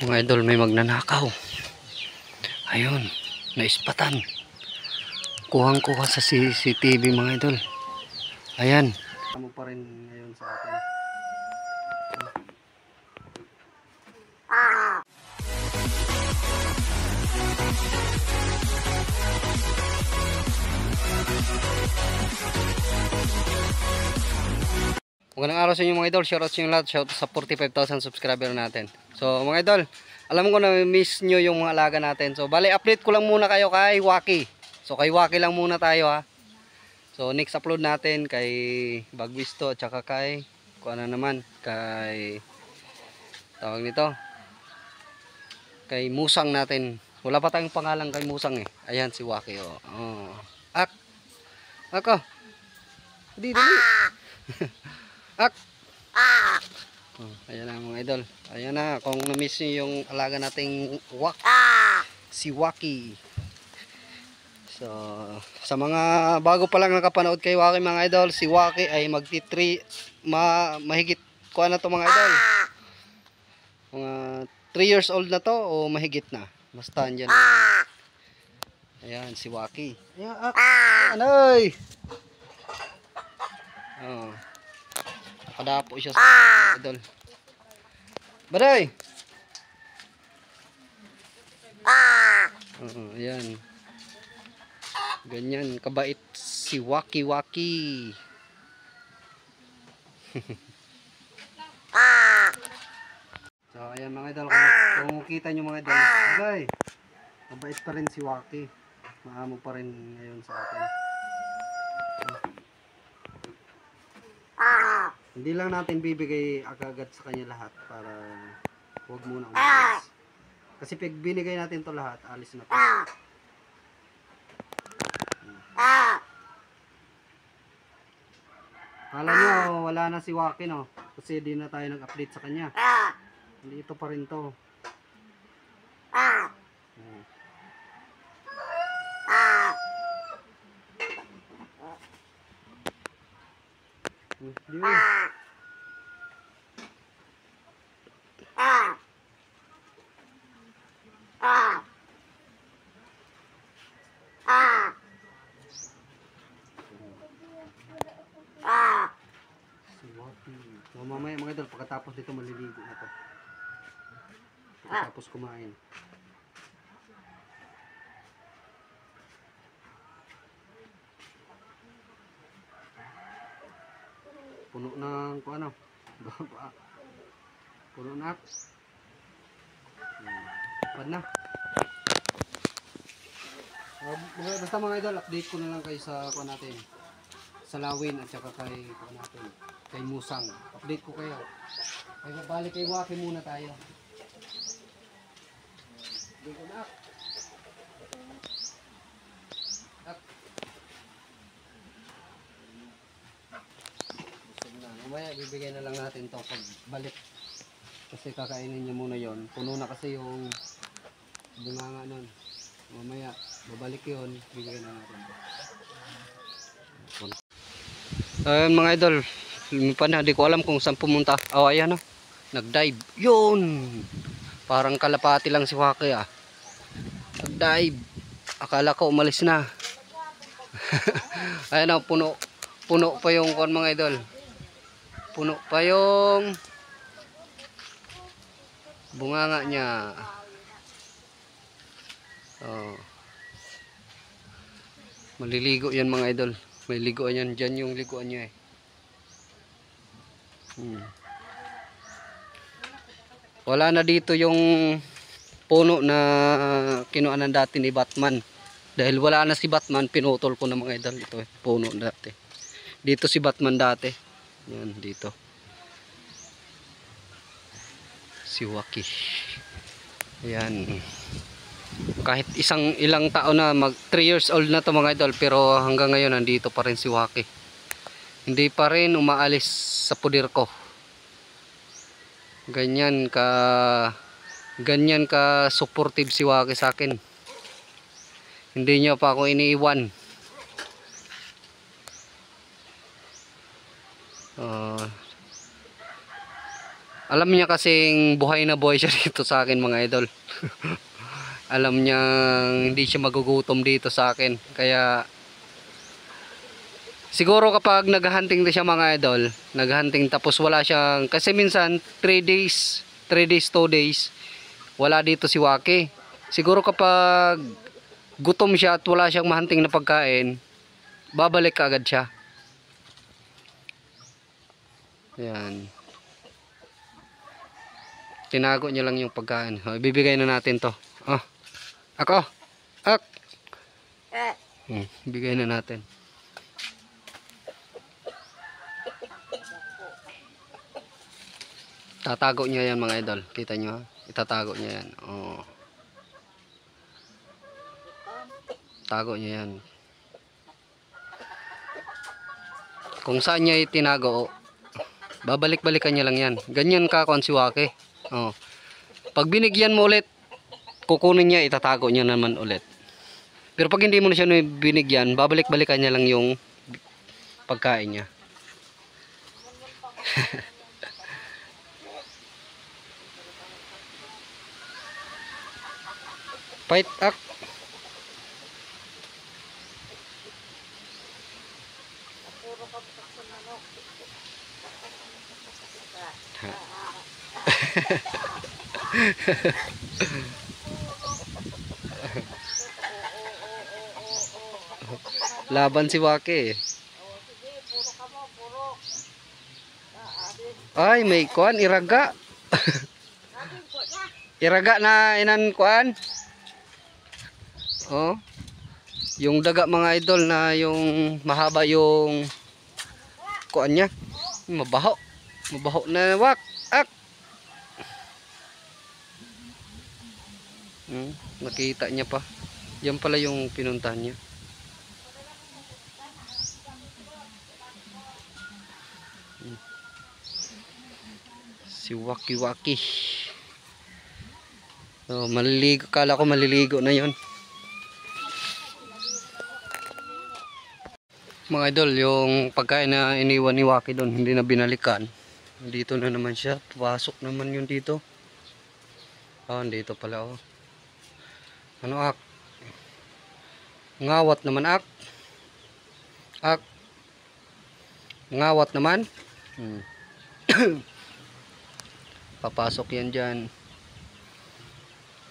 Mga idol, may magnanakaw. Ayun, naispatan. Kuhang-kuha sa CCTV mga idol. Ayan. Tama pa rin ngayon sa akin. Magandang araw sa inyo mga idol. Shoutout sa inyo lahat. Shoutout sa 45,000 subscriber natin. So mga idol, alam ko na miss nyo yung mga alaga natin. So bali update ko lang muna kayo kay Waki. So kay Waki lang muna tayo ha. So next upload natin kay Bagwisto at saka kay kung ano naman, kay tawag nito, kay Musang natin. Wala pa tayong pangalan kay Musang eh. Ayan si Waki oh. Oh. Ako. Di. Ak. Oh, ayan na mga idol. Ayan na, kung na-miss nyo yung alaga nating si Waki. So, sa mga bago pa lang nakapanood kay Waki mga idol, si Waki ay mahigit kuha na to mga idol. Mga 3 years old na to o mahigit na. Basta andyan na. Ayan, si Waki. Ayan, anoy! Oh. Nakadapo siya sa idol. Baday! Ayan. Ganyan, kabait si Waki. So, ayan mga idol. Kung kita nyo mga idol, bagay, kabait pa rin si Waki. Maamo pa rin ngayon sa akin. Hindi lang natin bibigay agad sa kanya lahat para huwag muna umalis. Kasi pag binigay natin to lahat, alis na to. Kala nyo wala na si Waki no? Kasi di na tayo nag-update sa kanya. Hindi, ito pa rin to. Di ba? So, mamaya mga idol, pagkatapos dito maliligo na to. Pagkatapos kumain. Puno ng kung ano. Puno na. Pad na. Basta mga idol, update ko na lang kayo sa kuha natin. Sa Lawin at saka kay kuha natin. Kay Musang. Update ko kayo. Kaya balik kay Waki muna tayo. Dito na. Mamaya bibigay na lang natin to pag balik. Kasi kakainin niya muna yon. Puno na kasi yung bunganga nun. Mamaya babalik yon, bibigay na natin. Ayun mga idol, lumipan na, di ko alam kung saan pumunta. Oh ayan o, nag-dive. Yun, parang kalapati lang si Waki ah. Nag-dive. Akala ko umalis na. Ayan o, puno pa yung kon mga idol. Puno pa yung bunganga niya. Oh. Maliligo yan mga idol. May liguan yan. Dyan yung liguan niya eh. Wala na dito yung puno na kinuanan dati ni Batman. Dahil wala na si Batman, pinutol ko na mga idol. Ito eh, puno dati. Dito si Batman dati. Yan, dito. Si Waki. Ayan. Kahit ilang taon na, 3 years old na to mga idol, pero hanggang ngayon nandito pa rin si Waki. Hindi pa rin umaalis sa pudir ko. Ganyan ka supportive si Waki sa akin. Hindi niya pa ako iniiwan. Alam niya kasing buhay na buhay siya dito sa akin mga idol. Alam niya hindi siya magugutom dito sa akin. Kaya siguro kapag naghahunting na siya mga idol, naghahunting tapos wala siyang, kasi minsan 3 days, 2 days, wala dito si Waki. Siguro kapag gutom siya at wala siyang mahunting na pagkain, babalik agad siya. Yan. Tinago niya lang yung pagkain. O, ibibigay na natin to. Oh. Ako. Ak. Bigay na natin. Tatago niya yan mga idol. Kita nyo ha? Itatago niya yan. Oh. Tago niya yan. Kung saan niya itinago, babalik-balikan niya lang yan. Ganyan ka kung si Waki. Oh. Pag binigyan mo ulit, kukunin niya, itatago niya naman ulit. Pero pag hindi mo na siya binigyan, babalik-balikan niya lang yung pagkain niya. Fight up. Laban si Waki. Ay, may kuan iraga. Iraga na inan kuan. Oh. Yung daga mga idol na yung mahaba yung kuan niya. Mabaho. Mabaho na wak. Ak. Nakita niya pa. Yan pala yung pinuntahan niya. Si Waki. Oh, maliligo. Kala ko maliligo na yon. Mga idol, yung pagkain na iniwan ni Waki doon, hindi na binalikan. Dito na naman siya. Pasok naman yun dito. Oh, dito pala oh. Ano ak? Ngawat naman ak. Ak. Ngawat naman. Papasok yan dyan.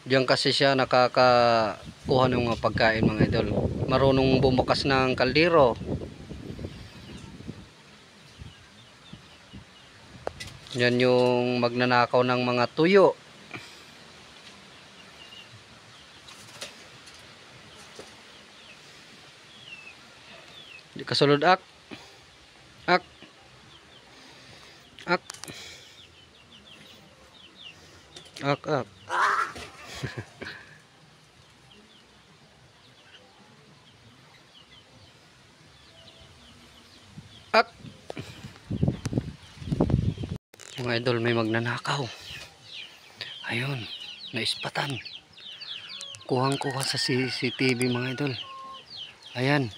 Diyan kasi siya nakakakuha ng mga pagkain mga idol. Marunong bumukas ng kaldero. Yan yung magnanakaw ng mga tuyo. Di kasulod ak. Ak. Ak. Ak. Ak. Mga idol, may magnanakaw. Ayun, naispatan. Kuhang-kuha sa CCTV mga idol. Ayan.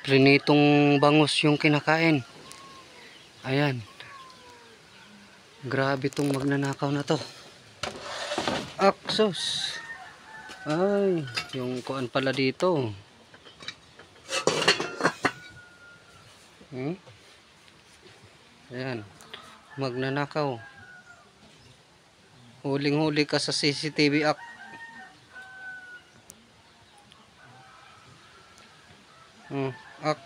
Prinitong bangus yung kinakain. Ayan. Grabe tong magnanakaw na to. Aksos. Ay, yung kuan pala dito. Ayan. Magnanakaw. Huling-huli ka sa CCTV act. Ak.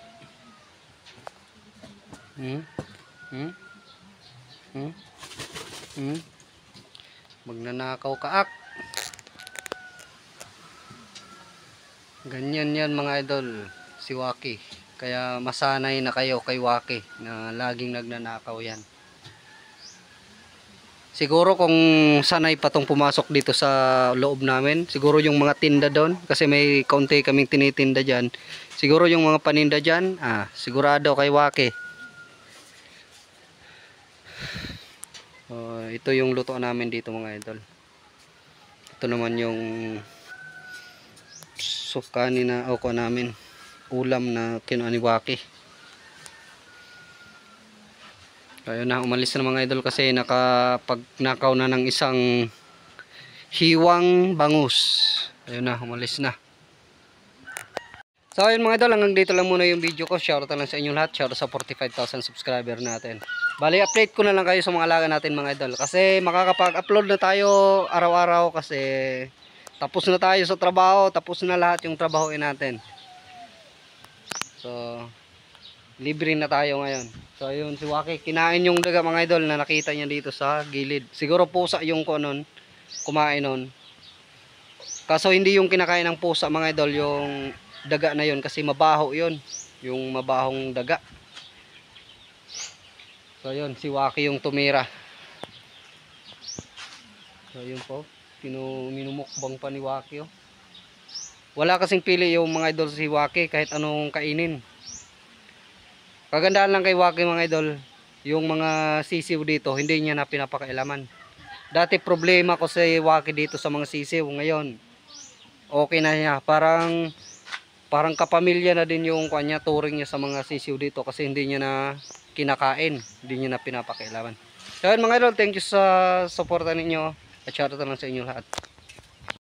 Magnanakaw ka ak. Ganyan yan mga idol, si Waki. Kaya masanay na kayo kay Waki na laging nagnanakaw yan. Siguro kung sanay pa tong pumasok dito sa loob namin, siguro yung mga tinda doon, kasi may kaunti kaming tinitinda dyan. Siguro yung mga paninda dyan, sigurado kay Waki. Ito yung luto namin dito mga idol. Ito naman yung sukani na oko namin, ulam na kinuha ni Waki. Ayun na, umalis na mga idol kasi nakapagnakaw na ng isang hiwang bangus. Ayun na, umalis na. So ayun mga idol, hanggang dito lang muna yung video ko. Shoutout lang sa inyo lahat. Shoutout sa 45,000 subscriber natin. Bali, update ko na lang kayo sa mga alaga natin mga idol. Kasi makakapag-upload na tayo araw-araw kasi tapos na tayo sa trabaho. Tapos na lahat yung trabahoin natin. So libre na tayo ngayon. So yun, si Waki kinain yung daga mga idol na nakita niya dito sa gilid. Siguro pusa yung kumain nun. Kaso hindi yung kinakain ng pusa mga idol, yung daga na yun kasi mabaho yun. Yung mabahong daga. So yun, si Waki yung tumira. So yun po, minumukbang pa ni Waki oh. Wala kasing pili yung mga idol si Waki kahit anong kainin. Kagandahan lang kay Waki mga idol, yung mga sisiw dito, hindi niya na pinapakailaman. Dati problema ko sa Waki dito sa mga sisiw, ngayon okay na niya. Parang kapamilya na din yung kanya, turing niya sa mga sisiw dito kasi hindi niya na kinakain, hindi niya na pinapakailaman. So yun mga idol, thank you sa suporta ninyo at shoutout lang sa inyo lahat.